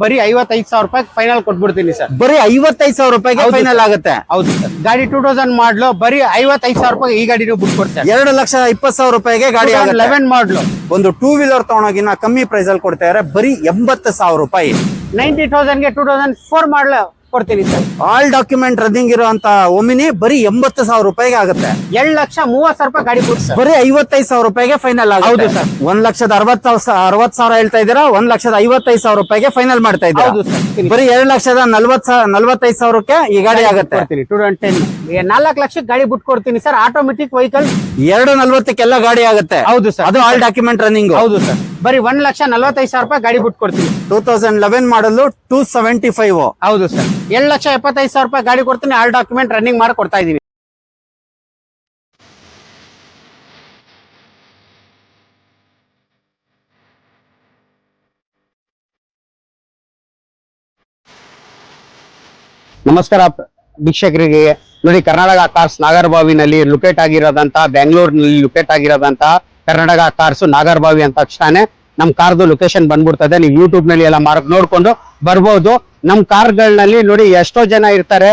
ಬರೀ 55,000 ರೂಪಾಯಿ ಫೈನಲ್ ಕೊಟ್ಬಿಡ್ತೀನಿ ಸರ್. ಬರೀ 55,000 ರೂಪಾಯಿಗೆ ಫೈನಲ್ ಆಗುತ್ತೆ. ಹೌದು ಸರ್. ಗಾಡಿ 2000 ಮಾಡ್ಲು ಬರೀ 55,000 ರೂಪಾಯಿ ಈ ಗಾಡಿ ಬುಕ್ ಕೊಡ್ತಾರೆ. 2,20,000 ರೂಪಾಯಿಗೆ ಗಾಡಿ ಆಗುತ್ತೆ. 11 ಮಾಡ್ಲು ಒಂದು 2 ವೀಲರ್ ತಗೊಂಡೋಗಿನ ಕಮ್ಮಿ ಪ್ರೈಸ್ ಅಲ್ಲಿ ಕೊಡ್ತಾ ಇದಾರೆ ಬರೀ 80,000 ರೂಪಾಯಿ. 90,000ಗೆ 2004 ಮಾಡ್ಲು ಕೊಡ್ತೀನಿ ಸರ್. ಆಲ್ ಡಾಕ್ಯುಮೆಂಟ್ ರನ್ನಿಂಗ್ ಇರುವಂತ ಒಮಿನಿ ಬರೀ 80,000 ರೂಪಾಯಿಗೆ ಆಗುತ್ತೆ. 2,30,000 ರೂಪಾಯಿ ಗಾಡಿ ಕೊಡ್ತಾರೆ ಸರ್. ಬರೀ 55,000 ರೂಪಾಯಿಗೆ ಫೈನಲ್ ಆಗುತ್ತೆ. ಹೌದು ಸರ್. 1,60,000 ಹೇಳ್ತಾ ಇದ್ದೀರಾ, 1,55,000 ರೂಪಾಯಿಗೆ ಫೈನಲ್ ಮಾಡ್ತಾ ಇದ್ದೀರಾ. ಹೌದು ಸರ್. ಬರೀ 2,45,000ಕ್ಕೆ ಈ ಗಾಡಿ ಆಗುತ್ತೆ. 2010 4 ಲಕ್ಷಕ್ಕೆ ಗಾಡಿ ಬಿಟ್ಟು ಕೊಡ್ತೀನಿ ಸರ್. ಆಟೋಮೆಟಿಕ್ ವೆಹಿಕಲ್ 2,40,ಕ್ಕೆಲ್ಲ ಗಾಡಿ ಆಗುತ್ತೆ. ಹೌದು ಸರ್. ಅದು ಆಲ್ ಡಾಕ್ಯುಮೆಂಟ್ ರನ್ನಿಂಗ್. ಹೌದು ಸರ್. ಬರೀ 1,45,000 ರೂಪಾಯಿ ಗಾಡಿ ಬಿಟ್ಟು ಕೊಡ್ತೀನಿ. 2011 ಮಾಡಲು 275. ಹೌದು ಸರ್. 7,75,000 ರೂಪಾಯಿ ಗಾಡಿ ಕೊಡ್ತೀನಿ. ಆಲ್ ಡಾಕ್ಯುಮೆಂಟ್ ರನ್ನಿಂಗ್ ಮಾಡಿ ಕೊಡ್ತಾ ಇದೀನಿ. ನಮಸ್ಕಾರ ವೀಕ್ಷಕರಿಗೆ. ನೋಡಿ, ಕರ್ನಾಟಕ ಕಾರ್ಸ್ ನಾಗರಬಾವಿನಲ್ಲಿ ಲೊಕೇಟ್ ಆಗಿರೋದಂತ, ಬೆಂಗಳೂರಿನಲ್ಲಿ ಲೊಕೇಟ್ ಆಗಿರೋದಂತ ಕರ್ನಾಟಕ ಕಾರ್ಸ್ ನಾಗರಬಾವಿ ಅಂತ ತಕ್ಷಣ ನಮ್ ಕಾರ್ದು ಲೊಕೇಶನ್ ಬಂದ್ಬಿಡ್ತದೆ. ನೀವು ಯೂಟ್ಯೂಬ್ ನಲ್ಲಿ ಎಲ್ಲ ನೋಡ್ಕೊಂಡು ಬರ್ಬೋದು. ನಮ್ ಕಾರ್ಗಳಲ್ಲಿ ನೋಡಿ ಎಷ್ಟೋ ಜನ ಇರ್ತಾರೆ,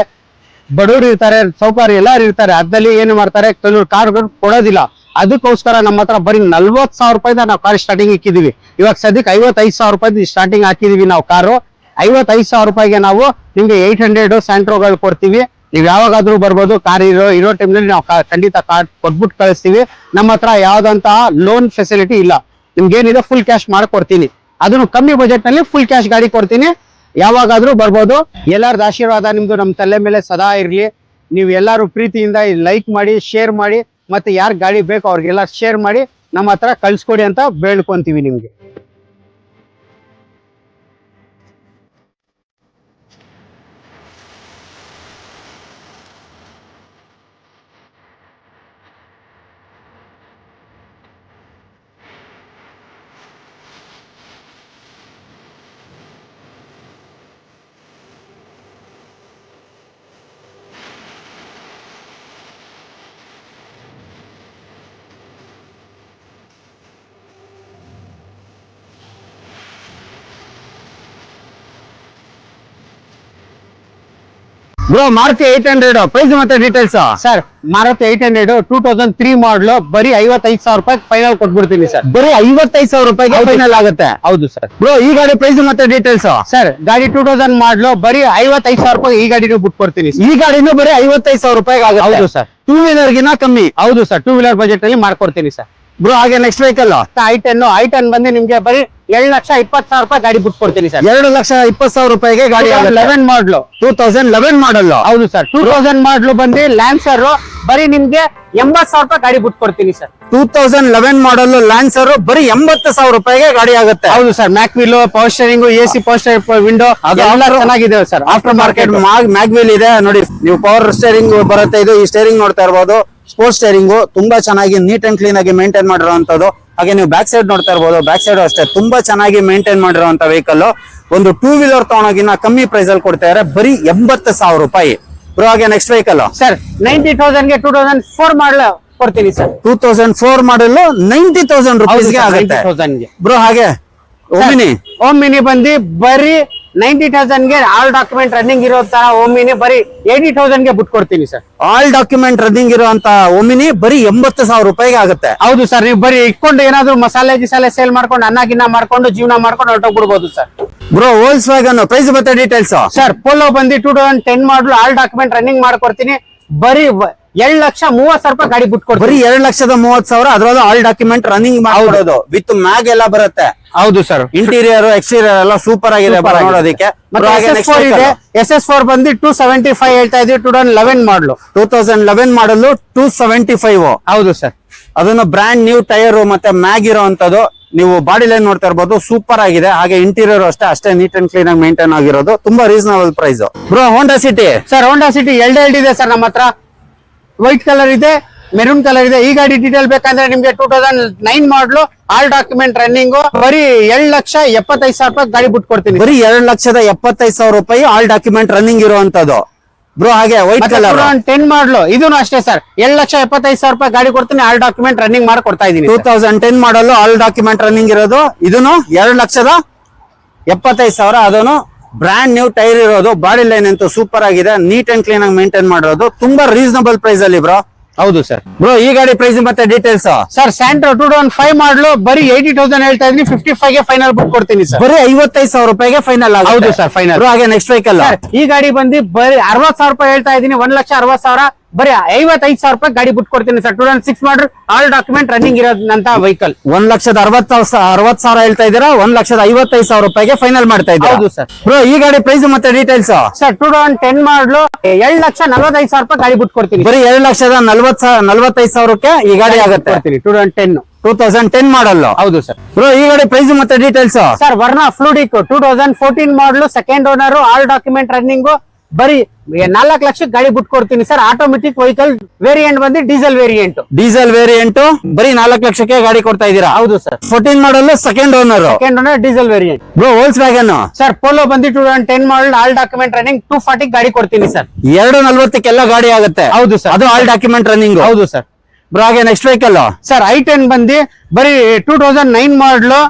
ಬಡವರು ಇರ್ತಾರೆ, ಸೌಕರ್ಯ ಎಲ್ಲಾರು ಇರ್ತಾರೆ. ಅದ್ರಲ್ಲಿ ಏನು ಮಾಡ್ತಾರೆ, ಕೆಲವರು ಕಾರ್ಗಳು ಕೊಡೋದಿಲ್ಲ. ಅದಕ್ಕೋಸ್ಕರ ನಮ್ಮ ಹತ್ರ ಬರೀ 40,000 ರೂಪಾಯಿಂದ ನಾವು ಕಾರ್ ಸ್ಟಾರ್ಟಿಂಗ್ ಇಕ್ಕಿದೀವಿ. ಇವಾಗ ಸದ್ಯಕ್ಕೆ 55,000 ರೂಪಾಯಿ ಸ್ಟಾರ್ಟಿಂಗ್ ಹಾಕಿದೀವಿ ನಾವು ಕಾರು. 55,000 ರೂಪಾಯಿಗೆ ನಾವು ನಿಮ್ಗೆ 800 ಸ್ಯಾಂಟ್ರೋಗಳು ಕೊಡ್ತೀವಿ. ನೀವು ಯಾವಾಗಾದ್ರೂ ಬರ್ಬೋದು. ಕಾರ್ ಇರೋ ಟೈಮ್ನಲ್ಲಿ ನಾವು ಖಂಡಿತ ಕಾರ್ ಕೊಟ್ಬಿಟ್ಟು ಕಳಿಸ್ತೀವಿ. ನಮ್ಮ ಹತ್ರ ಯಾವ್ದಂತಹ ಲೋನ್ ಫೆಸಿಲಿಟಿ ಇಲ್ಲ. ನಿಮ್ಗೇನಿದೆ ಫುಲ್ ಕ್ಯಾಶ್ ಮಾಡ್ಕೊಡ್ತೀನಿ. ಅದನ್ನು ಕಮ್ಮಿ ಬಜೆಟ್ ನಲ್ಲಿ ಫುಲ್ ಕ್ಯಾಶ್ ಗಾಡಿ ಕೊಡ್ತೀನಿ. ಯಾವಾಗಾದ್ರೂ ಬರ್ಬೋದು. ಎಲ್ಲಾರ್ದು ಆಶೀರ್ವಾದ ನಿಮ್ದು ನಮ್ಮ ತಲೆ ಮೇಲೆ ಸದಾ ಇರ್ಲಿ. ನೀವು ಎಲ್ಲಾರು ಪ್ರೀತಿಯಿಂದ ಲೈಕ್ ಮಾಡಿ, ಶೇರ್ ಮಾಡಿ, ಮತ್ತೆ ಯಾರು ಗಾಡಿ ಬೇಕು ಅವ್ರಿಗೆಲ್ಲ ಶೇರ್ ಮಾಡಿ ನಮ್ಮ ಹತ್ರ ಕಳ್ಸ್ಕೊಡಿ ಅಂತ ಬೇಡ್ಕೊಂತೀವಿ ನಿಮ್ಗೆ. ಬ್ರೋ, ಮಾರುತಿ 800 ಪ್ರೈಸ್ ಮತ್ತೆ ಡೀಟೇಲ್ಸ್. ಸರ್, ಮಾರುತಿ 800 2003 ಮಾಡಲು ಬರೀ 55,000 ರೂಪಾಯಿ ಫೈನಲ್ ಕೊಟ್ಬಿಡ್ತೀನಿ ಸರ್. ಬರೀ 55,000 ರೂಪಾಯಿಗೆ ಫೈನಲ್ ಆಗುತ್ತೆ. ಹೌದು ಸರ್. ಬ್ರೋ, ಈ ಗಾಡಿ ಪ್ರೈಸ್ ಮತ್ತೆ ಡೀಟೇಲ್ಸ್. ಸರ್, ಗಾಡಿ 2000 ಮಾಡಲು ಬರೀ 55,000 ರೂಪಾಯಿ ಈ ಗಾಡಿನೂ ಬಿಟ್ಟು ಕೊಡ್ತೀನಿ. ಈ ಗಾಡಿನೂ ಬರೀ 55,000 ರೂಪಾಯಿಗೆ ಆಗುತ್ತೆ. ಹೌದು ಸರ್. 2 ವೀಲರ್ ಗಿನ ಕಮ್ಮಿ. ಹೌದು ಸರ್. 2 ವೀಲರ್ ಬಜೆಟ್ ಅಲ್ಲಿ ಮಾಡ್ಕೊಡ್ತೀನಿ ಸರ್. ಬ್ರೋ, ಹಾಗೆ ನೆಕ್ಸ್ಟ್ ವೆಹಿಕಲ್ ಐಟನ್ ಬಂದು ನಿಮ್ಗೆ ಬರೀ 7,20,000 ರೂಪಾಯಿ ಗಾಡಿ ಬಿಟ್ಟು ಕೊಡ್ತೀನಿ ಸರ್. 2,20,000 ರೂಪಾಯಿಗೆ ಗಾಡಿ 11 ಮಾಡಲು 2011 ಮಾಡಲ್. ಹೌದು ಸರ್. 2000 ಮಾಡಲು ಬಂದು ಲ್ಯಾನ್ಸರ್ ಬರೀ ನಿಮ್ಗೆ 80,000 ರೂಪಾಯಿ ಗಾಡಿ ಬಿಟ್ಟು ಕೊಡ್ತೀನಿ ಸರ್. 2011 ಮಾಡಲ್ ಲ್ಯಾನ್ಸರ್ ಬರೀ 80,000 ರೂಪಾಯಿಗೆ ಗಾಡಿ ಆಗುತ್ತೆ. ಹೌದು sir. Mag wheel, power steering, AC power steering, window ಎಲ್ಲ ಚೆನ್ನಾಗಿದೆ ಸರ್. ಆಫ್ಟರ್ ಮಾರ್ಕೆಟ್ ಮ್ಯಾಗ್ವಿಲ್ ಇದೆ ನೋಡಿ. ನೀವು ಪವರ್ ಸ್ಟೇರಿಂಗ್ ಬರುತ್ತೆ. ಇದು ಈ ಸ್ಟೇರಿಂಗ್ ನೋಡ್ತಾ ಇರಬಹುದು. ಸ್ಪೋರ್ಟ್ಸ್ ಸ್ಟೇರಿಂಗ್ ತುಂಬಾ ಚೆನ್ನಾಗಿ ನೀಟ್ ಅಂಡ್ ಕ್ಲೀನ್ ಆಗಿ ಮೇಂಟೈನ್ ಮಾಡಿರುವಂತದ್ದು. ಹಾಗೆ ನೀವು ಬ್ಯಾಕ್ ಸೈಡ್ ನೋಡ್ತಾ ಇರಬಹುದು. ಬ್ಯಾಕ್ ಸೈಡ್ ಅಷ್ಟೇ ತುಂಬಾ ಚೆನ್ನಾಗಿ ಮೇಂಟೈನ್ ಮಾಡಿರುವಂತ ವೆಹಿಕಲ್. ಒಂದು 2 ವೀಲರ್ ತಗೊಂಡೋಗಿನ ಕಮ್ಮಿ ಪ್ರೈಸ್ ಅಲ್ಲಿ ಕೊಡ್ತಾ ಇದ್ದಾರೆ ಬರೀ 80,000 ರೂಪಾಯಿ. ಬ್ರೋ, ಹಾಗೆ ನೆಕ್ಸ್ಟ್ ವೆಹಿಕಲ್ ಸರ್, 90,000ಗೆ 2004 ಮಾಡಲು ಕೊಡ್ತೀನಿ ಸರ್. 2004 ಮಾಡಲು 90,000 ರೂಪಾಯಿಗೆ ಆಗುತ್ತೆ. 90,000ಗೆ ಬ್ರೋ, ಹಾಗೆ ಓಮಿನಿ ಬಂದು ಬರೀ 90,000ಗೆ ಆಲ್ ಡಾಕ್ಯುಮೆಂಟ್ ರನ್ನಿಂಗ್ ಇರೋ ತರ ಓಮಿನಿ ಬರೀ 80,000ಗೆ ಬಿಟ್ಟು ಕೊಡ್ತೀನಿ ಸರ್. ಆಲ್ ಡಾಕ್ಯುಮೆಂಟ್ ರನ್ನಿಂಗ್ ಇರುವಂತ ಓಮಿನಿ ಬರೀ 80,000 ರೂಪಾಯಿಗೆ ಆಗುತ್ತೆ. ಹೌದು ಸರ್. ನೀವು ಬರೀ ಇಟ್ಕೊಂಡು ಏನಾದ್ರು ಮಸಾಲೆ ಗಿಸಾಲೆ ಸೇಲ್ ಮಾಡ್ಕೊಂಡು ಅನ್ನ ಮಾಡ್ಕೊಂಡು ಜೀವನ ಮಾಡ್ಕೊಂಡು ಹೊರಟೋಗ್ಬಿಡ್ಬೋದು sir. Bro, Volkswagen price ಮತ್ತೆ ಡೀಟೇಲ್ಸ್. ಸರ್, ಪೋಲೋ ಬಂದು 2010 ಮಾಡಲು ಆಲ್ ಡಾಕ್ಯುಮೆಂಟ್ ರನ್ನಿಂಗ್ ಮಾಡ್ಕೊಡ್ತೀನಿ. ಬರೀ 7,30,000 ರೂಪಾಯಿ ಗಾಡಿ ಬಿಟ್ಟು ಕೊಡ್ತೀನಿ. ಬರೀ 7,30,000. ಅದರಲ್ಲೂ ಆಲ್ ಡಾಕ್ಯುಮೆಂಟ್ ರನ್ನಿಂಗ್ ಮಾಡೋದು ವಿತ್ ಮ್ಯಾಗ್ ಎಲ್ಲ ಬರುತ್ತೆ. ಹೌದು ಸರ್. ಇಂಟೀರಿಯರ್ ಎಕ್ಸ್ಟೀರಿಯರ್ ಎಲ್ಲ ಸೂಪರ್ ಆಗಿದೆ ನೋಡೋದಕ್ಕೆ. SS4 ಬಂದು 275 ಹೇಳ್ತಾ ಇದ್ವಿ. 2011 ಮಾಡಲು 2011 ಮಾಡಲು 275. ಹೌದು ಸರ್. ಅದನ್ನು ಬ್ರಾಂಡ್ ನ್ಯೂ ಟೈರ್ ಮತ್ತೆ ಮ್ಯಾಗ್ ಇರೋಂಥದ್ದು. ನೀವು ಬಾಡಿ ಲೈನ್ ನೋಡ್ತಾ ಇರ್ಬೋದು, ಸೂಪರ್ ಆಗಿದೆ. ಹಾಗೆ ಇಂಟೀರಿಯರ್ ಅಷ್ಟೇ ನೀಟ್ ಅಂಡ್ ಕ್ಲೀನ್ ಆಗಿ ಮೇಂಟೈನ್ ಆಗಿರೋದು. ತುಂಬಾ reasonable price. Bro, Honda city. Sir, Honda city ಎರಡು ಇದೆ ಸರ್ ನಮ್ಮ ಹತ್ರ. ವೈಟ್ ಕಲರ್ ಇದೆ, ಮೆರೂನ್ ಕಲರ್ ಇದೆ. ಈ ಗಾಡಿ ಡೀಟೇಲ್ ಬೇಕಂದ್ರೆ ನಿಮ್ಗೆ 2009 ಮಾಡಲು ಆಲ್ ಡಾಕ್ಯುಮೆಂಟ್ ರನ್ನಿಂಗ್ ಬರೀ 7,75,000 ರೂಪಾಯಿ ಗಾಡಿ ಬಿಟ್ಟು ಕೊಡ್ತೀನಿ. ಬರೀ 7,75,000 ರೂಪಾಯಿ ಆಲ್ ಡಾಕ್ಯುಮೆಂಟ್ ರನ್ನಿಂಗ್ ಇರುವಂತದ್ದು. ಬ್ರೋ, ಹಾಗೆ ವೈಟ್ ಕಲರ್ 10 ಮಾಡಲು ಇದೂ ಅಷ್ಟೇ ಸರ್. 7,75,000 ರೂಪಾಯಿ ಗಾಡಿ ಕೊಡ್ತೀನಿ. ಆಲ್ ಡಾಕ್ಯುಮೆಂಟ್ ರನ್ನಿಂಗ್ ಮಾಡಿ ಕೊಡ್ತಾ ಇದೀನಿ. 2010 ಮಾಡಲು ಆಲ್ ಡಾಕ್ಯುಮೆಂಟ್ ರನ್ನಿಂಗ್ ಇರೋದು. ಇದನ್ನು 2,00,000 75,000 ಅದನ್ನು ಬ್ರಾಂಡ್ ನ್ಯೂ ಟೈರ್ ಇರೋದು, ಬಾಡಿ ಲೈನ್ ಅಂತೂ ಸೂಪರ್ ಆಗಿದೆ, ನೀಟ್ ಅಂಡ್ ಕ್ಲೀನ್ ಆಗಿ ಮೇಂಟೈನ್ ಮಾಡಿರೋದು, ತುಂಬಾ ರೀಸನಬಲ್ ಪ್ರೈಸ್ ಅಲ್ಲಿ ಬ್ರೋ. ಹೌದು ಸರ್. ಬ್ರೋ ಈ ಗಾಡಿ ಪ್ರೈಸ್ ಮತ್ತೆ ಡೀಟೇಲ್ಸ್. ಸರ್ ಸ್ಯಾಂಟ್ರೋ 2005 ಮಾಡಲು ಬರೀ 80,000 ಹೇಳ್ತಾ ಇದೀನಿ, 55 ಗೆ ಫೈನಲ್ ಬಿಟ್ಟು ಕೊಡ್ತೀನಿ ಸರ್. ಬರೀ 55,000 ರೂಪಾಯಿಗೆ ಫೈನಲ್ ಆಗುತ್ತೆ. ಹೌದು ಸರ್ ಫೈನಲ್. ಹಾಗೆ ನೆಕ್ಸ್ಟ್ ವೆಹಿಕಲ್ ಈ ಗಾಡಿ ಬಂದು ಬರೀ 60,000 ರೂಪಾಯಿ ಹೇಳ್ತಾ ಇದೀನಿ, 1,60,000 ಬರೀ 55,000 ರೂಪಾಯಿ ಗಾಡಿ ಬಿಟ್ಟು ಕೊಡ್ತೀನಿ ಸರ್. 2006 ಮಾಡಲ್ ಆಲ್ ಡಾಕ್ಯುಮೆಂಟ್ ರನ್ನಿಂಗ್ ಇರೋದಂತ ವೆಹಿಕಲ್. 1,60,000 ಹೇಳ್ತಾ ಇದ್ದೀರಾ, 1,55,000 ರೂಪಾಯಿಗೆ ಫೈನಲ್ ಮಾಡ್ತಾ ಇದ್ದೀರಾ. ಹೌದು ಸರ್. ಬ್ರೋ ಈ ಗಾಡಿ ಪ್ರೈಸ್ ಮತ್ತೆ ಡೀಟೇಲ್ಸ್. ಸರ್ 2010 ಮಾಡಲು 2,45,000 ರೂಪಾಯಿ ಗಾಡಿ ಬಿಟ್ಟು ಕೊಡ್ತೀನಿ. ಬರೀ 2,45,000ಕ್ಕೆ ಈ ಗಾಡಿ ಆಗುತ್ತೆ. 2010 ಮಾಡಲ್. ಹೌದು ಸರ್. ಬ್ರೋ ಈ ಗಾಡಿ ಪ್ರೈಸ್ ಮತ್ತೆ ಡೀಟೇಲ್ಸ್. ಸರ್ ವರ್ನಾ ಫ್ಲೂಡಿಕ್ 2014 ಮಾಡಲು second owner all document running ಬರೀ 4 ಲಕ್ಷಕ್ಕೆ ಗಾಡಿ ಬಿಟ್ಟು ಕೊಡ್ತೀನಿ ಸರ್. ಆಟೋಮೆಟಿಕ್ ವೆಹಿಕಲ್ ವೇರಿಯಂಟ್ ಬಂದು ಡೀಸೆಲ್ ವೇರಿಯಂಟ್. ಬರೀ 4 ಲಕ್ಷಕ್ಕೆ ಗಾಡಿ ಕೊಡ್ತಾ ಇದ್ದೀರಾ. ಹೌದು sir. 14 model second owner diesel variant. Bro Volks wagon. Sir Polo ಬಂದು 2010 ಮಾಡಲ್ ಆಲ್ ಡಾಕ್ಯುಮೆಂಟ್ ರನ್ನಿಂಗ್ 240 ಗಾಡಿ ಕೊಡ್ತೀನಿ ಸರ್. 240ಕ್ಕೆಲ್ಲ ಗಾಡಿ ಆಗುತ್ತೆ. ಹೌದು ಸರ್. ಅದು ಆಲ್ ಡಾಕ್ಯುಮೆಂಟ್ ರನ್ನಿಂಗ್. ಹೌದು ಸರ್. ಬ್ರೋ ಹಾಗೆ ನೆಕ್ಸ್ಟ್ ವೆಹಿಕಲ್. ಸರ್ i10 ಬಂದು ಬರೀ 2009 ಮಾಡಲು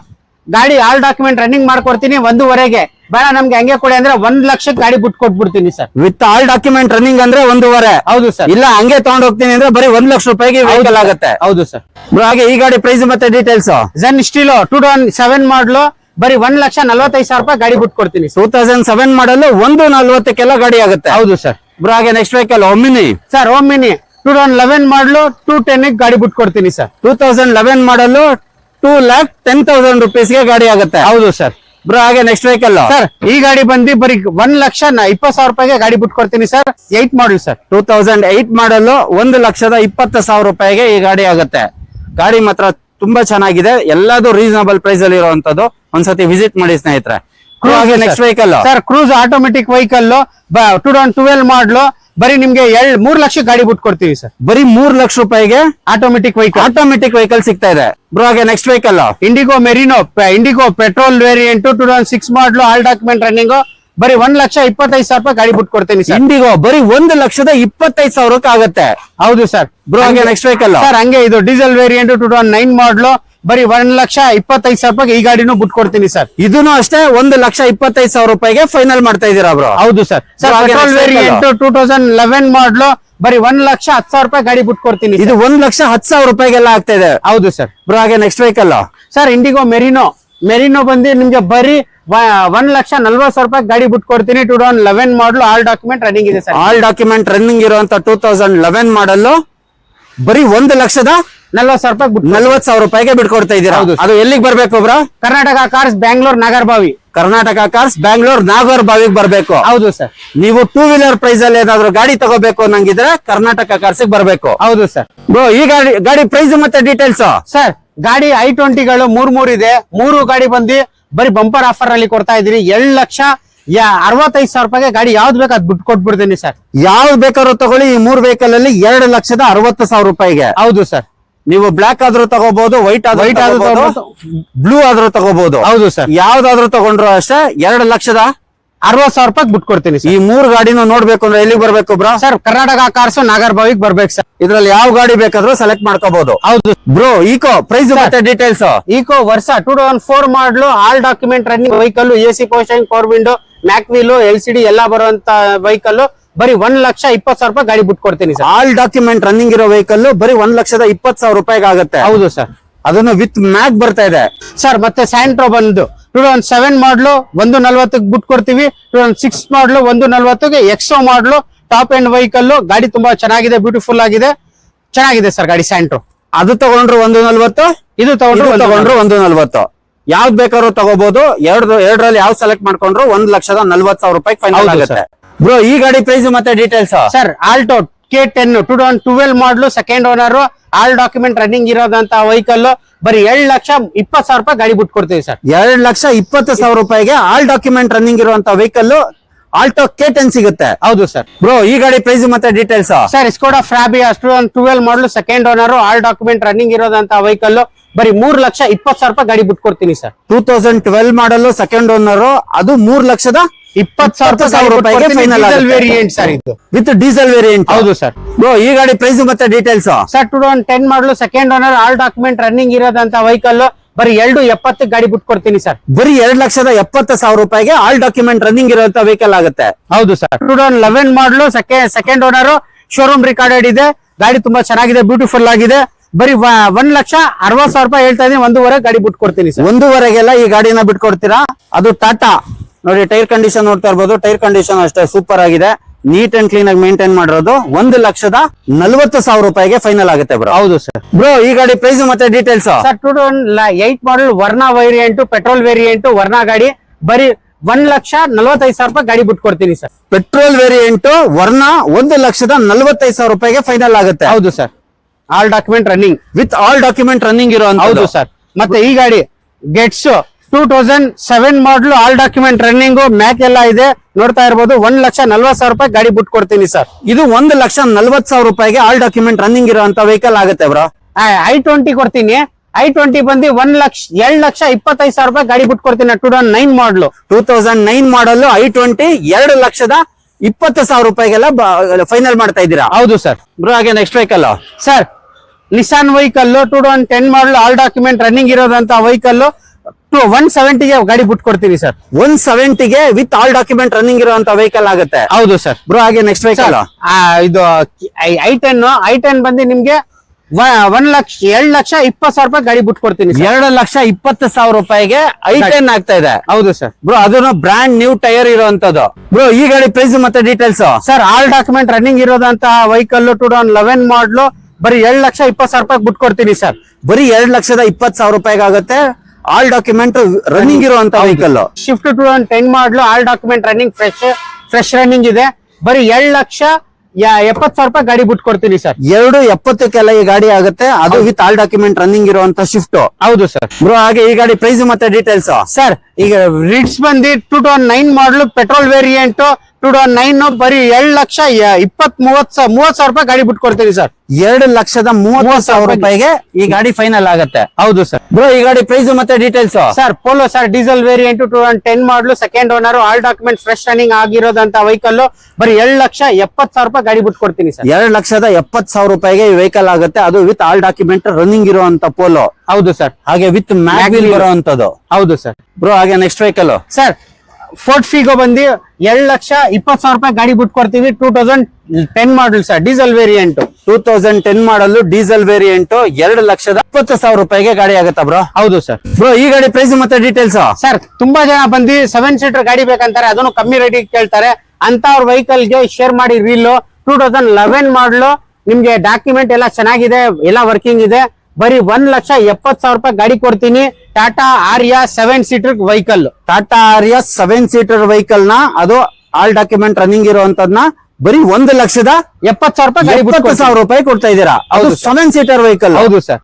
ಗಾಡಿ ಆಲ್ ಡಾಕ್ಯುಮೆಂಟ್ ರನ್ನಿಂಗ್ ಮಾಡ್ಕೊಡ್ತೀನಿ 1.5ಗೆ. ಬೇಡ ನಮ್ಗೆ ಹಂಗೆ ಕೊಡಿ ಅಂದ್ರೆ 1 ಲಕ್ಷಕ್ಕೆ ಗಾಡಿ ಬಿಟ್ಟು ಕೊಟ್ಬಿಡ್ತೀನಿ sir. With all document running ಅಂದ್ರೆ 1.5. ಹೌದು ಸರ್. ಇಲ್ಲ ಹಂಗೆ ತಗೊಂಡ್ ಹೋಗ್ತೀನಿ ಅಂದ್ರೆ ಬರೀ 1 ಲಕ್ಷ ರೂಪಾಯಿಗೆ ವೆಹಿಕಲ್ ಆಗುತ್ತೆ. ಹೌದು ಸರ್. ಬ್ರೋ ಹಾಗೆ ಈ ಗಾಡಿ ಪ್ರೈಸ್ ಮತ್ತೆ ಡೀಟೇಲ್ಸ್. ಜೆನ್ ಸ್ಟೀಲೋ 2007 ಮಾಡಲು ಬರೀ 1,45,000 ರೂಪಾಯಿ ಗಾಡಿ ಬಿಟ್ಟು ಕೊಡ್ತೀನಿ. 2007 ಮಾಡಲ್ 140ಕ್ಕೆಲ್ಲ ಗಾಡಿ ಆಗುತ್ತೆ. ಹೌದು ಸರ್. ಬ್ರೋ ಹಾಗೆ next vehicle Omni. Sir Omni 2011 ಮಾಡಲು 210 ಗಾಡಿ ಬಿಟ್ಟು ಕೊಡ್ತೀನಿ ಸರ್. 2011 ಮಾಡಲ್ 2,10,000 ರೂಪೀಸ್ಗೆ ಗಾಡಿ ಆಗುತ್ತೆ. ಹೌದು ಸರ್. ಬ್ರೋ ಹಾಗೆ ನೆಕ್ಸ್ಟ್ ವೆಹಿಕಲ್. ಸರ್ ಈ ಗಾಡಿ ಬಂದು ಬರೀ 1,20,000 ರೂಪಾಯಿಗೆ ಗಾಡಿ ಬಿಟ್ಟು ಕೊಡ್ತೀನಿ ಸರ್. 8 model sir. 2008 ಮಾಡಲ್ 1,20,000 ರೂಪಾಯಿಗೆ ಈ ಗಾಡಿ ಆಗುತ್ತೆ. ಗಾಡಿ ಮಾತ್ರ ತುಂಬಾ ಚೆನ್ನಾಗಿದೆ, ಎಲ್ಲದೂ ರೀಸನಬಲ್ ಪ್ರೈಸ್ ಅಲ್ಲಿ ಇರುವಂತದ್ದು. ಒಂದ್ಸತಿ ವಿಸಿಟ್ ಮಾಡಿ ಸ್ನೇಹಿತರೆ. ಹಾಗೆ next vehicle. Sir cruise automatic vehicle 2012 ಮಾಡಲು ಬರೀ ನಿಮ್ಗೆ 3 ಲಕ್ಷ ಗಾಡಿ ಬಿಟ್ಟು ಕೊಡ್ತೀವಿ ಸರ್. ಬರೀ 3 ಲಕ್ಷ ರೂಪಾಯಿಗೆ ಆಟೋಮೆಟಿಕ್ ವೆಹಿಕಲ್ ಸಿಗ್ತಾ ಇದೆ. ಬ್ರೋ ಹಾಗೆ next vehicle. IndiGo Merino IndiGo petrol variant 2006 ಮಾಡಲು ಆಲ್ ಡಾಕ್ಯುಮೆಂಟ್ ರನ್ನಿಂಗ್ ಬರೀ 1,25,000 ರೂಪಾಯಿ ಗಾಡಿ ಬಿಟ್ಟು ಕೊಡ್ತೀನಿ ಸರ್. ಇಂಡಿಗೋ ಬರೀ 1,25,000ಕ್ಕೆ ಆಗುತ್ತೆ. ಹೌದು ಸರ್. ಬ್ರೋ ಹಾಗೆ ನೆಕ್ಸ್ಟ್ ವೆಹಿಕಲ್. ಸರ್ ಹಂಗೆ ಇದು ಡೀಸೆಲ್ ವೇರಿಯಂಟ್ 2009 ಮಾಡಲು ಬರೀ 1,25,000 ರೂಪಾಯಿ ಈ ಗಾಡಿನೂ ಬಿಟ್ಟು ಕೊಡ್ತೀನಿ ಸರ್. ಇದನ್ನು ಅಷ್ಟೇ 1,25,000 ರೂಪಾಯಿಗೆ ಫೈನಲ್ ಮಾಡ್ತಾ ಇದ್ದೀರಾ ಬ್ರೋ. ಹೌದು sir. Sir petrol variant 2011 model ಬರೀ 1,10,000 ರೂಪಾಯಿ ಗಾಡಿ ಬಿಟ್ಟು ಕೊಡ್ತೀನಿ. ಇದು 1,10,000 ರೂಪಾಯಿಗೆಲ್ಲ ಆಗ್ತಾ ಇದೆ. ಹೌದು ಸರ್. ಬ್ರೋ ಹಾಗೆ next vehicle. Sir IndiGo Merino ಬಂದು ನಿಮ್ಗೆ ಬರೀ 1,40,000 ರೂಪಾಯಿ ಗಾಡಿ ಬಿಟ್ಟು ಕೊಡ್ತೀನಿ. 2011 ಮಾಡಲು ಆಲ್ ಡಾಕ್ಯುಮೆಂಟ್ ರನ್ನಿಂಗ್ ಇದೆ ಸರ್. ಆಲ್ ಡಾಕ್ಯುಮೆಂಟ್ ರನ್ನಿಂಗ್ ಇರುವಂತ 2011 ಮಾಡಲ್ ಬರೀ 1,40,000 ರೂಪಾಯಿಗೆ ಬಿಟ್ಕೊಡ್ತಾ ಇದ್ದೀರಾ. ಅದು ಎಲ್ಲಿಗೆ ಬರ್ಬೇಕು bro? Karnataka cars Bangalore Nagarbhavi. Karnataka cars Bangalore ನಾಗರ್ಬಾವಿಗೆ ಬರ್ಬೇಕು. ಹೌದು ಸರ್. ನೀವು 2 ವೀಲರ್ ಪ್ರೈಸ್ ಅಲ್ಲಿ ಏನಾದ್ರು ಗಾಡಿ ತಗೋಬೇಕು ಅನ್ನಂಗಿದ್ರೆ ಕರ್ನಾಟಕ ಕಾರ್ಸ್ ಬರ್ಬೇಕು. ಹೌದು ಸರ್. ಬ್ರೋ ಈ ಗಾಡಿ ಪ್ರೈಸ್ ಮತ್ತೆ ಡೀಟೇಲ್ಸ್. ಸರ್ ಗಾಡಿ i20ಗಳು 3 ಇದೆ. 3 ಗಾಡಿ ಬಂದು ಬರೀ ಬಂಪರ್ ಆಫರ್ ಅಲ್ಲಿ ಕೊಡ್ತಾ ಇದೀನಿ. 2,65,000 ರೂಪಾಯಿಗೆ ಗಾಡಿ ಯಾವ್ದು ಬೇಕು ಅದ್ ಬಿಟ್ಟು ಕೊಟ್ಬಿಡ್ತೀನಿ ಸರ್. ಯಾವ್ದು ಬೇಕಾದ್ರೂ ತಗೊಳ್ಳಿ. ಈ 3 ವೆಹಿಕಲ್ ಅಲ್ಲಿ 2,60,000 ರೂಪಾಯಿಗೆ. ಹೌದು ಸರ್. ನೀವು ಬ್ಲಾಕ್ ಆದ್ರೂ ತಗೋಬಹುದು, ವೈಟ್ ಆದ್ರೂ ಬ್ಲೂ ಆದ್ರೂ ತಗೋಬಹುದು. ಹೌದು ಸರ್. ಯಾವ್ದಾದ್ರು ತಗೊಂಡ್ರು ಅಷ್ಟೇ 2,60,000 ರೂಪಾಯಿ ಬಿಟ್ಟು ಕೊಡ್ತೀನಿ. ಈ 3 ಗಾಡಿನೂ ನೋಡ್ಬೇಕು ಅಂದ್ರೆ ಎಲ್ಲಿಗೆ ಬರ್ಬೇಕು ಬ್ರೋ? ಸರ್ ಕರ್ನಾಟಕ ಕಾರ್ಸ್ ನಾಗರ್ಬಾವಿಗೆ ಬರ್ಬೇಕು ಸರ್. ಇದ್ರಲ್ಲಿ ಯಾವ ಗಾಡಿ ಬೇಕಾದ್ರೂ ಸೆಲೆಕ್ಟ್ ಮಾಡ್ಕೋಬಹುದು. ಹೌದು ಬ್ರೋ ಈಕೋ ಪ್ರೈಸ್ ಮತ್ತೆ ಡೀಟೇಲ್ಸ್. ಈಕೋ ವರ್ಷ 2004 model all document running vehicle, AC posting, power window, mag wheel, LCD ಎಲ್ಲ ಬರುವಂತ ವೆಹಿಕಲ್ ಬರೀ 1,20,000 ರೂಪಾಯಿ ಗಾಡಿ ಬಿಟ್ಟು ಕೊಡ್ತೀನಿ ಸರ್. ಆಲ್ ಡಾಕ್ಯುಮೆಂಟ್ ರನ್ನಿಂಗ್ ಇರೋ ವೆಹಿಕಲ್ ಬರೀ 1,20,000 ರೂಪಾಯಿಗೆ ಆಗುತ್ತೆ. ಹೌದು ಸರ್. ಅದನ್ನು ವಿತ್ ಮ್ಯಾಗ್ ಬರ್ತಾ ಇದೆ ಸರ್. ಮತ್ತೆ ಸ್ಯಾಂಟ್ರೋ ಬಂದು 2007 ಮಾಡಲು 1,40,000 ಬಿಟ್ಟು ಕೊಡ್ತೀವಿ. 2006 ಮಾಡಲು 1,40,000 ಎಕ್ಸೋ ಮಾಡಲು ಟಾಪ್ ಎಂಡ್ ವೆಹಿಕಲ್. ಗಾಡಿ ತುಂಬಾ ಚೆನ್ನಾಗಿದೆ, ಬ್ಯೂಟಿಫುಲ್ ಆಗಿದೆ, ಚೆನ್ನಾಗಿದೆ ಸರ್ ಗಾಡಿ ಸ್ಯಾಂಟ್ರೋ. ಅದು ತಗೊಂಡ್ರು 1,40,000, ಇದು ತಗೊಂಡ್ರು 1,40,000. ಯಾವ್ದು ಬೇಕಾದ್ರೂ ತಗೋಬಹುದು. ಎರಡರಲ್ಲಿ ಯಾವ್ದು ಸೆಲೆಕ್ಟ್ ಮಾಡ್ಕೊಂಡ್ರು 1,40,000 ರೂಪಾಯಿ ಫೈನಲ್ ಆಗುತ್ತೆ. ಬ್ರೋ ಈ ಗಾಡಿ ಪ್ರೈಸ್ ಮತ್ತೆ details. Sir Alto K10 2012 model second owner all document running ಇರೋದಂತ ವೆಹಿಕಲ್ ಬರೀ 2,20,000 ರೂಪಾಯಿ ಗಾಡಿ ಬಿಟ್ಟು ಕೊಡ್ತೀವಿ ಸರ್. 2,20,000 ರೂಪಾಯಿಗೆ ಆಲ್ ಡಾಕ್ಯುಮೆಂಟ್ ರನ್ನಿಂಗ್ ಇರುವಂತ ವೆಹಿಕಲ್ ಆಲ್ಟೋ K10 ಸಿಗುತ್ತೆ. ಹೌದು ಸರ್. ಬ್ರೋ ಈ ಗಾಡಿ ಪ್ರೈಸ್ ಮತ್ತೆ details. Sir Skoda Fabia 2012 model second owner all document running ಇರೋದಂತ ವೆಹಿಕಲ್ ಬರೀ 3,20,000 ರೂಪಾಯಿ ಗಾಡಿ ಬಿಟ್ಟು ಕೊಡ್ತೀನಿ ಸರ್. 2012 ಮಾಡಲು ಸೆಕೆಂಡ್ ಓನರ್, ಅದು 3,20,000 ರೂಪಾಯಿಗೆ ಫೈನಲ್ ವೇರಿಯಂಟ್ ಸರ್. ಇದು ವಿತ್ ಡೀಸೆಲ್ ವೇರಿಯಂಟ್. ಹೌದು ಸರ್. ಬ್ರೋ ಈ ಗಾಡಿ ಪ್ರೈಸ್ ಮತ್ತೆ details. Sir 2010 model second owner all document running ಇರೋದಂತ ವೆಹಿಕಲ್ ಬರೀ 2.70 ಗಾಡಿ ಬಿಟ್ಕೊಡ್ತೀನಿ ಸರ್. ಬರೀ 2,70,000 ರೂಪಾಯಿಗೆ ಆಲ್ ಡಾಕ್ಯುಮೆಂಟ್ ರನ್ನಿಂಗ್ ಇರುವಂತ ವೆಹಿಕಲ್ ಆಗುತ್ತೆ. ಹೌದು ಸರ್. 2011 ಮಾಡಲು ಸೆಕೆಂಡ್ ಓನರ್, ಶೋರೂಮ್ ರಿಕಾರ್ಡೆಡ್ ಇದೆ. ಗಾಡಿ ತುಂಬಾ ಚೆನ್ನಾಗಿದೆ, ಬ್ಯೂಟಿಫುಲ್ ಆಗಿದೆ. ಬರೀ 1,60,000 ರೂಪಾಯಿ ಹೇಳ್ತಾ ಇದೀನಿ. 1.5 ಗಾಡಿ ಬಿಟ್ಕೊಡ್ತೀನಿ ಸರ್. 1.5ಗೆಲ್ಲ ಈ ಗಾಡಿನ ಬಿಟ್ಕೊಡ್ತೀರಾ? ಅದು ಟಾಟಾ ನೋಡಿ, ಟೈರ್ ಕಂಡೀಷನ್ ನೋಡ್ತಾ ಇರ್ಬೋದು. ಟೈರ್ ಕಂಡೀಷನ್ ಅಷ್ಟೇ ಸೂಪರ್ ಆಗಿದೆ, ನೀಟ್ ಅಂಡ್ ಕ್ಲೀನ್ ಆಗಿ ಮೇಂಟೈನ್ ಮಾಡಿರೋದು. 1,40,000 ರೂಪಾಯಿಗೆ ಫೈನಲ್ ಆಗುತ್ತೆ ಬ್ರೋ. ಹೌದು ಸರ್. ಬ್ರೋ ಈ ಗಾಡಿ ಪ್ರೈಸ್ ಮತ್ತೆ details sir 2008 model Verna variant, petrol variant Verna ಗಾಡಿ. ಬರೀ 1,45,000 ರೂಪಾಯಿ ಗಾಡಿ ಬಿಟ್ಕೊಡ್ತೀನಿ ಸರ್. ಪೆಟ್ರೋಲ್ ವೇರಿಯಂಟ್ ವರ್ನಾ 1,45,000 ರೂಪಾಯಿಗೆ ಫೈನಲ್ ಆಗುತ್ತೆ. ಹೌದು sir. All document running, with all document running ಇರೋ. ಹೌದು ಸರ್. ಮತ್ತೆ ಈ ಗಾಡಿ ಗೆಟ್ಸ್ 2007 ಮಾಡಲು, ಆಲ್ ಡಾಕ್ಯುಮೆಂಟ್ ರನ್ನಿಂಗ್, ಮ್ಯಾಕ್ ಎಲ್ಲ ಇದೆ, ನೋಡ್ತಾ ಇರ್ಬೋದು. 1,40,000 ರೂಪಾಯಿ ಗಾಡಿ ಬಿಟ್ಕೊಡ್ತೀನಿ ಸರ್. ಇದು 1,40,000 ರೂಪಾಯಿಗೆ ಆಲ್ ಡಾಕ್ಯುಮೆಂಟ್ ರನ್ನಿಂಗ್ ಇರುವಂತ ವೆಹಿಕಲ್ ಆಗುತ್ತೆ ಬ್ರೋ. i20 ಕೊಡ್ತೀನಿ. i20 ಬಂದು 2,25,000 ರೂಪಾಯಿ ಗಾಡಿ ಬಿಟ್ಕೊಡ್ತೀನಿ. 2009 ಮಾಡಲು. 2009 ಮಾಡಲ್ i20 2,20,000 ರೂಪಾಯಿಗೆಲ್ಲ ಫೈನಲ್ ಮಾಡ್ತಾ ಇದ್ದೀರಾ? ಹೌದು ಸರ್. ಬ್ರೋ ಹಾಗೆ next vehicle sir Nissan vehicle 2010 model, all document running ಇರೋದಂತ ವೆಹಿಕಲ್ 170ಗೆ ಗಾಡಿ ಬಿಟ್ಕೊಡ್ತೀನಿ ಸರ್. 170ಗೆ ವಿತ್ ಆಲ್ ಡಾಕ್ಯುಮೆಂಟ್ ರನ್ನಿಂಗ್ ಇರುವಂತ ವೆಹಿಕಲ್ ಆಗುತ್ತೆ. ಹೌದು ಸರ್. ಬ್ರೋ ಹಾಗೆ ನೆಕ್ಸ್ಟ್ ವೆಹಿಕಲ್ ಇದು i10 ಬಂದು ನಿಮ್ಗೆ 2,20,000 ರೂಪಾಯಿ ಗಾಡಿ ಬಿಟ್ಕೊಡ್ತೀನಿ. 2,20,000 ರೂಪಾಯಿಗೆ i10 ಆಗ್ತಾ ಇದೆ. ಹೌದು ಸರ್. ಬ್ರೋ ಅದನ್ನು ಬ್ರಾಂಡ್ ನ್ಯೂ ಟೈರ್ ಇರುವಂತದ್ದು. ಬ್ರೋ ಈ ಗಾಡಿ ಪ್ರೈಸ್ ಮತ್ತೆ details sir all document running ಇರೋದಂತಹ ವೆಹಿಕಲ್ 2011 ಮಾಡಲು, ಬರೀ 2,20,000 ರೂಪಾಯಿ ಬಿಟ್ಕೊಡ್ತೀನಿ ಸರ್. ಬರೀ 2,20,000 ರೂಪಾಯಿಗೆ ಆಗುತ್ತೆ ಆಲ್ ಡಾಕ್ಯುಮೆಂಟ್ ರನ್ನಿಂಗ್ ಇರುವಂತ vehicle. Shift 2010 model, all document running, fresh running ಇದೆ. ಬರೀ 2,70,000 ರೂಪಾಯಿ ಗಾಡಿ ಬಿಟ್ಕೊಡ್ತೀನಿ ಸರ್. 2,70,000 ಈ ಗಾಡಿ ಆಗುತ್ತೆ, ಅದು ವಿತ್ ಆಲ್ ಡಾಕ್ಯುಮೆಂಟ್ ರನ್ನಿಂಗ್ ಇರುವಂತ ಶಿಫ್ಟ್. ಹೌದು ಸರ್. ಬ್ರೋ ಹಾಗೆ ಈ ಗಾಡಿ ಪ್ರೈಸ್ ಮತ್ತೆ ಡೀಟೇಲ್ಸ್ ಸರ್ ಈಗ ರಿಡ್ಸ್ ಬಂದು 2009 ಮಾಡಲು, ಪೆಟ್ರೋಲ್ ವೇರಿಯಂಟ್ 2009 ಬರೀ 2,20,30,000 ರೂಪಾಯಿ ಗಾಡಿ ಬಿಟ್ಕೊಡ್ತೀನಿ ಸರ್. 2,30,000 ರೂಪಾಯಿಗೆ ಈ ಗಾಡಿ ಫೈನಲ್ ಆಗುತ್ತೆ. ಹೌದು ಸರ್. ಬ್ರೋ ಈ ಗಾಡಿ ಪ್ರೈಸ್ ಮತ್ತೆ details sir Polo sir diesel variant 2010 model, second owner, all document fresh running ಆಗಿರೋದಂತ ವೆಹಿಕಲ್. ಬರೀ 2,70,000 ರೂಪಾಯಿ ಗಾಡಿ ಬಿಟ್ಕೊಡ್ತೀನಿ ಸರ್. 2,70,000 ರೂಪಾಯಿಗೆ ಈ ವೆಹಿಕಲ್ ಆಗುತ್ತೆ, ಅದು ವಿತ್ ಆಲ್ ಡಾಕ್ಯುಮೆಂಟ್ ರನ್ನಿಂಗ್ ಇರುವಂತ ಪೋಲೋ. ಹೌದು ಸರ್. ಹಾಗೆ ವಿತ್ ಮ್ಯಾಗ್ವಿಲ್ ಬರುವಂತದ್ದು. ಹೌದು ಸರ್. ಬ್ರೋ ಹಾಗೆ next vehicle sir fort Figo ಬಂದು 2,20,000 ರೂಪಾಯಿ ಗಾಡಿ ಬಿಟ್ಕೊಡ್ತೀವಿ. 2010 ಮಾಡಲ್ ಸರ್, ಡೀಸೆಲ್ ವೇರಿಯಂಟ್. 2010 ಮಾಡಲು ಡೀಸೆಲ್ ವೇರಿಯಂಟ್ 2,20,000 ರೂಪಾಯಿಗೆ ಗಾಡಿ ಆಗುತ್ತಾ ಬ್ರೋ? ಹೌದು ಸರ್. ಬ್ರೋ ಈ ಗಾಡಿ ಪ್ರೈಸ್ ಮತ್ತೆ ಡೀಟೇಲ್ಸ್ ಸರ್ ತುಂಬಾ ಜನ ಬಂದು 7 ಸೀಟರ್ ಗಾಡಿ ಬೇಕಂತಾರೆ, ಅದನ್ನು ಕಮ್ಮಿ ರೇಟಿಗೆ ಕೇಳ್ತಾರೆ. ಅಂತ ಅವ್ರ ವೆಹಿಕಲ್ ಗೆ ಶೇರ್ ಮಾಡಿ ರೀಲ್ 2011 ಮಾಡಲು, ನಿಮ್ಗೆ ಡಾಕ್ಯುಮೆಂಟ್ ಎಲ್ಲ ಚೆನ್ನಾಗಿದೆ, ಎಲ್ಲ ವರ್ಕಿಂಗ್ ಇದೆ. ಬರೀ 1,70,000 ರೂಪಾಯಿ ಗಾಡಿ ಕೊಡ್ತೀನಿ. ಟಾಟಾ ಆರ್ಯ 7 ಸೀಟರ್ ವೆಹಿಕಲ್. ಟಾಟಾ ಆರ್ಯ 7 ಸೀಟರ್ ವೆಹಿಕಲ್ ನ, ಅದು ಆಲ್ ಡಾಕ್ಯುಮೆಂಟ್ ರನ್ನಿಂಗ್ ಇರುವಂತದ್ನ ಬರೀ 1,70,000 ರೂಪಾಯಿ ಗಾಡಿ 70,000 ರೂಪಾಯಿ ಕೊಡ್ತಾ ಇದ್ದೀರಾ? ಅದು 7 ಸೀಟರ್ ವೆಹಿಕಲ್. ಹೌದು ಸರ್.